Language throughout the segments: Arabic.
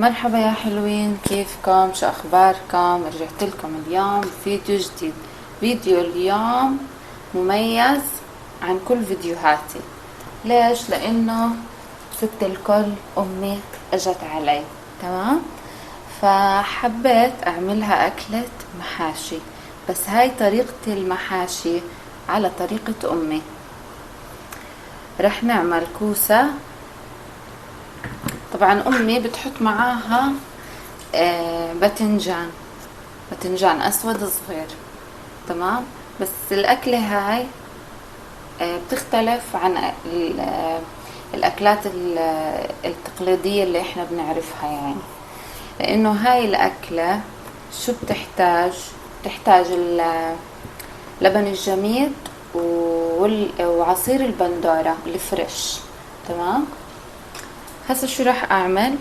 مرحبا يا حلوين، كيفكم؟ شو اخباركم؟ رجعت لكم اليوم فيديو جديد. فيديو اليوم مميز عن كل فيديوهاتي. ليش؟ لانه ست الكل امي اجت علي. تمام. فحبيت اعملها اكلة محاشي، بس هاي طريقة المحاشي على طريقة امي. رح نعمل كوسة. طبعا امي بتحط معاها باذنجان اسود صغير. تمام. بس الاكلة هاي بتختلف عن الاكلات التقليدية اللي احنا بنعرفها يعني. لانه هاي الاكلة شو بتحتاج لبن الجميد وعصير البندورة الفريش. تمام. هسه شو راح اعمل؟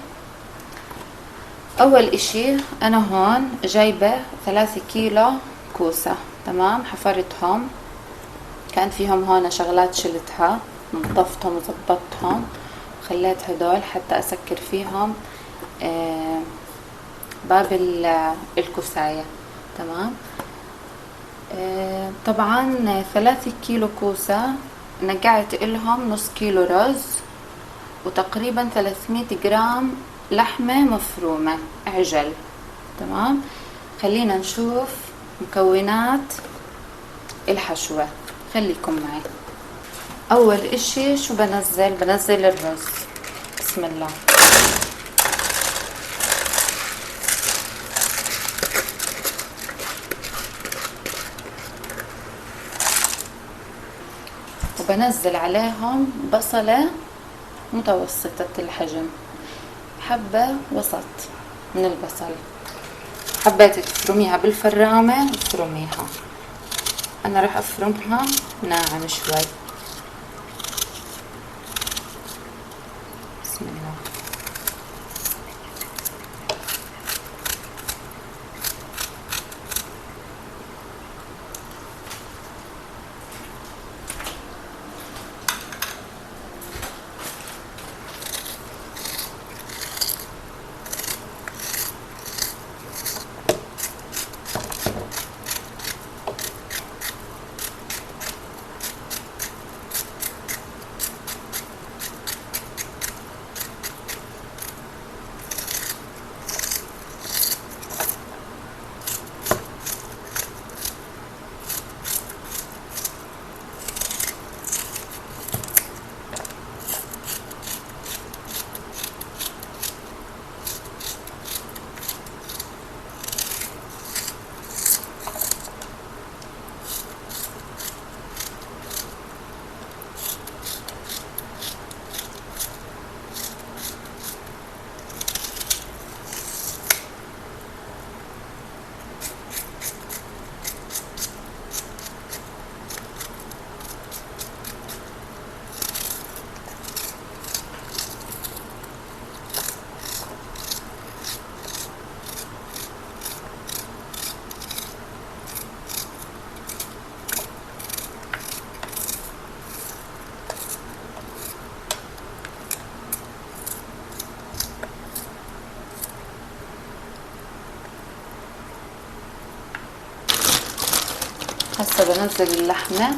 اول اشي انا هون جايبة 3 كيلو كوسة. تمام. حفرتهم، كان فيهم هون شغلات شلتها، نظفتهم وظبطتهم، خليت هدول حتى اسكر فيهم باب الكوساية. تمام. طبعا 3 كيلو كوسة نقعت إلهم نص كيلو رز، وتقريبا 300 جرام لحمة مفرومة عجل. تمام. خلينا نشوف مكونات الحشوة، خليكم معي. اول اشي شو بنزل الرز. بسم الله. وبنزل عليهم بصلة متوسطة الحجم، حبة وسط من البصل. حبيت تفرميها بالفرامة افرميها، انا راح افرمها ناعم شوي. بسم الله. هسه بنزل اللحمة.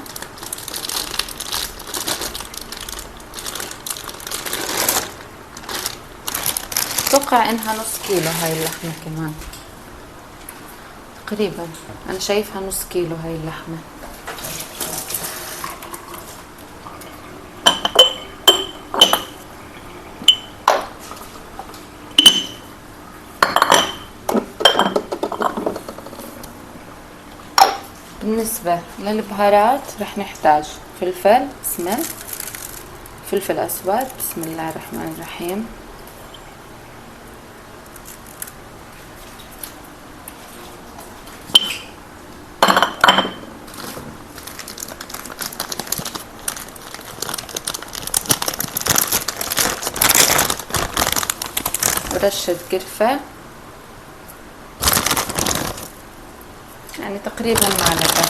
اتوقع انها نص كيلو هاي اللحمة كمان، تقريبا انا شايفها نص كيلو هاي اللحمة. بالنسبة للبهارات رح نحتاج فلفل اسمر، فلفل اسود. بسم الله الرحمن الرحيم. رشة قرفة، يعني تقريبا معلقة.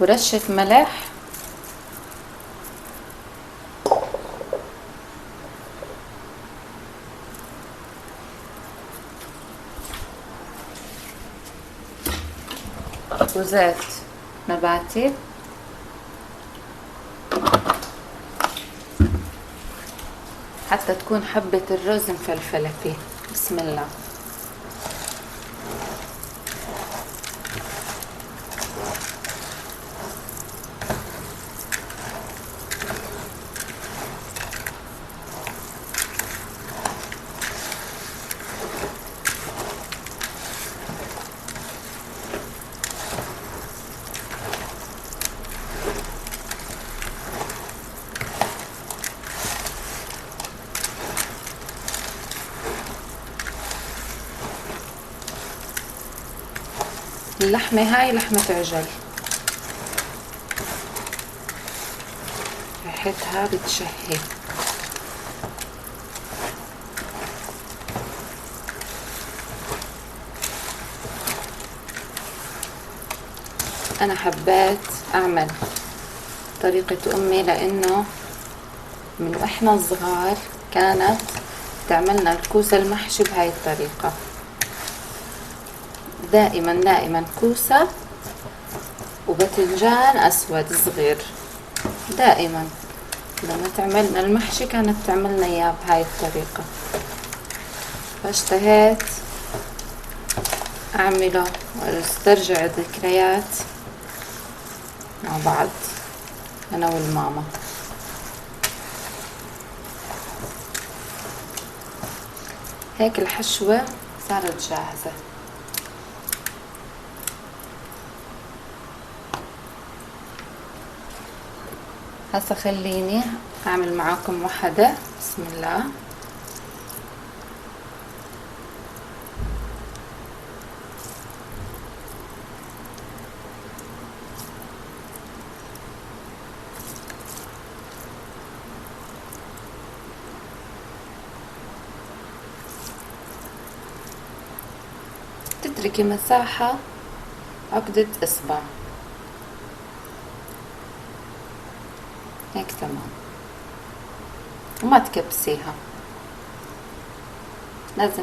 ورشة ملح، وزيت نباتي، حتى تكون حبة الرز مفلفلة فيه. بسم الله. اللحمة هاي لحمة عجل، ريحتها بتشهي. أنا حبيت أعمل طريقة أمي لأنه من وإحنا صغار كانت تعملنا الكوسة المحشي بهاي الطريقة، دائما كوسة وباذنجان أسود صغير. دائما لما تعملنا المحشي كانت تعملنا إياه بهاي الطريقة، فاشتهيت أعمله واسترجع الذكريات مع بعض أنا والماما. هيك الحشوة صارت جاهزة. هسا خليني أعمل معاكم واحدة. بسم الله. تتركي مساحة عقدة إصبع هيك تمام، وما تكبسيها. لازم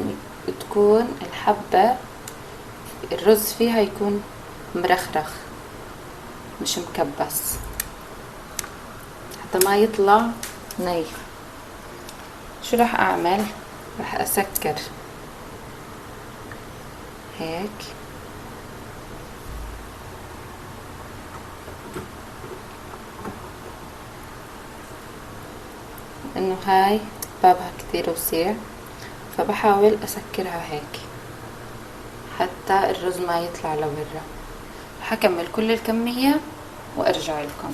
تكون الحبة الرز فيها يكون مرخرخ مش مكبس حتى ما يطلع ني. شو راح أعمل؟ راح أسكر هيك انه هاي بابها كتير وسيع، فبحاول اسكرها هيك حتى الرز ما يطلع لبرا. حكمل كل الكمية وارجع لكم.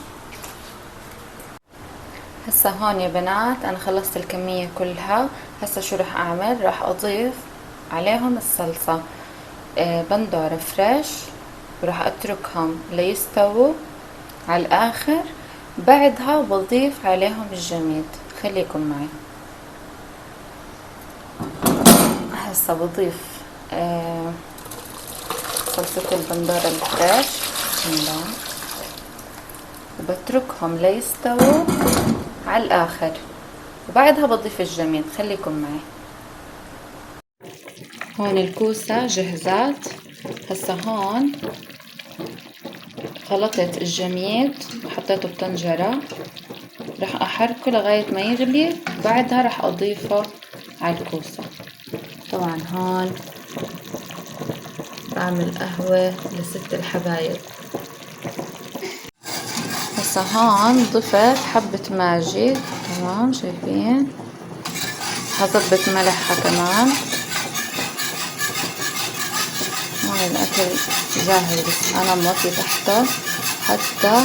هسا هون يا بنات انا خلصت الكمية كلها. هسا شو راح اعمل؟ راح اضيف عليهم الصلصة بندورة فريش، وراح اتركهم ليستووا على الاخر. بعدها بضيف عليهم الجميد. خليكم معي. هسا بضيف صلصة البندورة الفريش. بسم الله. وبتركهم ليستووا على الاخر، وبعدها بضيف الجميد. خليكم معي. هون الكوسة جهزت. هسا هون خلطت الجميد وحطيته بطنجرة، راح احركه لغاية ما يغلي. بعدها راح اضيفه على الكوسة. طبعا هون بعمل قهوة لست الحبايب. هسا هون ضفت حبة ماجي. تمام، شايفين؟ هظبط ملحها كمان. هون الاكل جاهز، بس انا موطي تحته حتى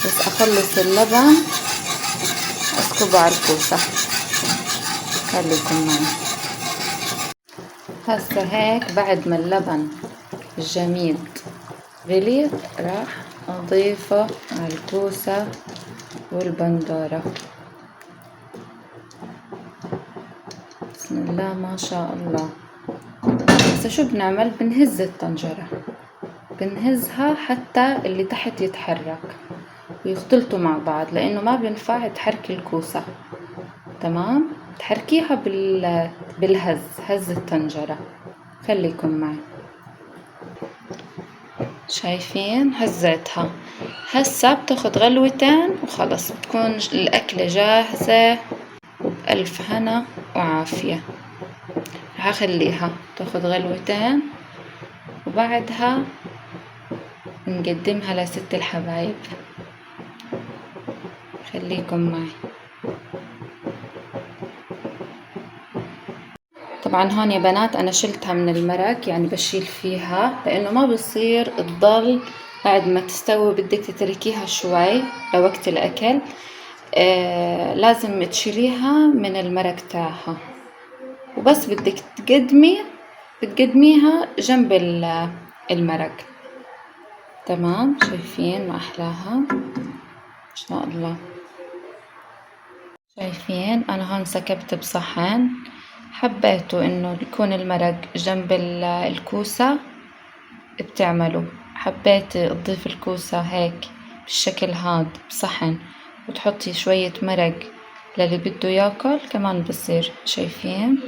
بس اخلص اللبن اسكبه على الكوسة. خليكم معي. هسه هيك بعد ما اللبن الجميد غلي راح اضيفه على الكوسة والبندورة. بسم الله ما شاء الله. هسه شو بنعمل؟ بنهز الطنجرة بنهزها حتى اللي تحت يتحرك ويختلطوا مع بعض، لأنه ما بينفع تحركي الكوسة. تمام، تحركيها هز الطنجرة. خليكم معي. شايفين هزيتها، هسا بتاخد غلوتين وخلص بتكون الأكلة جاهزة وبألف هنا وعافية. رح أخليها تاخد غلوتين وبعدها نقدمها لست الحبايب. خليكم معي. طبعا هون يا بنات أنا شلتها من المرق، يعني بشيل فيها لأنه ما بصير تضل بعد ما تستوي بدك تتركيها شوي لوقت الأكل. لازم تشيليها من المرق تاعها، وبس بدك بتقدميها جنب المرق. تمام، شايفين ما أحلاها إن شاء الله. شايفين أنا هون سكبت بصحن، حبيتوا إنه يكون المرق جنب الكوسة بتعملوا، حبيت تضيف الكوسة هيك بالشكل هاد بصحن وتحطي شوية مرق للي بده ياكل كمان بصير. شايفين؟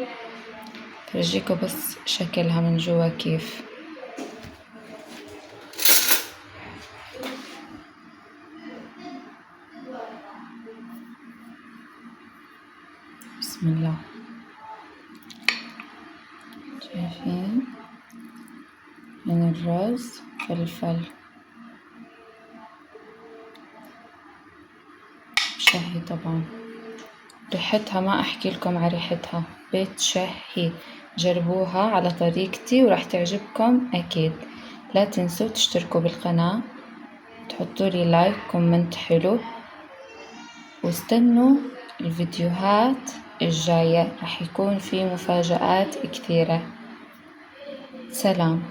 فرجيكوا بس شكلها من جوا كيف. بسم الله. شايفين؟ من الرز فلفل شهي طبعا، ريحتها ما أحكي لكم على ريحتها، بتشهي. جربوها على طريقتي وراح تعجبكم أكيد. لا تنسوا تشتركوا بالقناة، تحطوا لي لايك كومنت حلو، واستنوا الفيديوهات الجاية، راح يكون في مفاجآت كثيرة. سلام.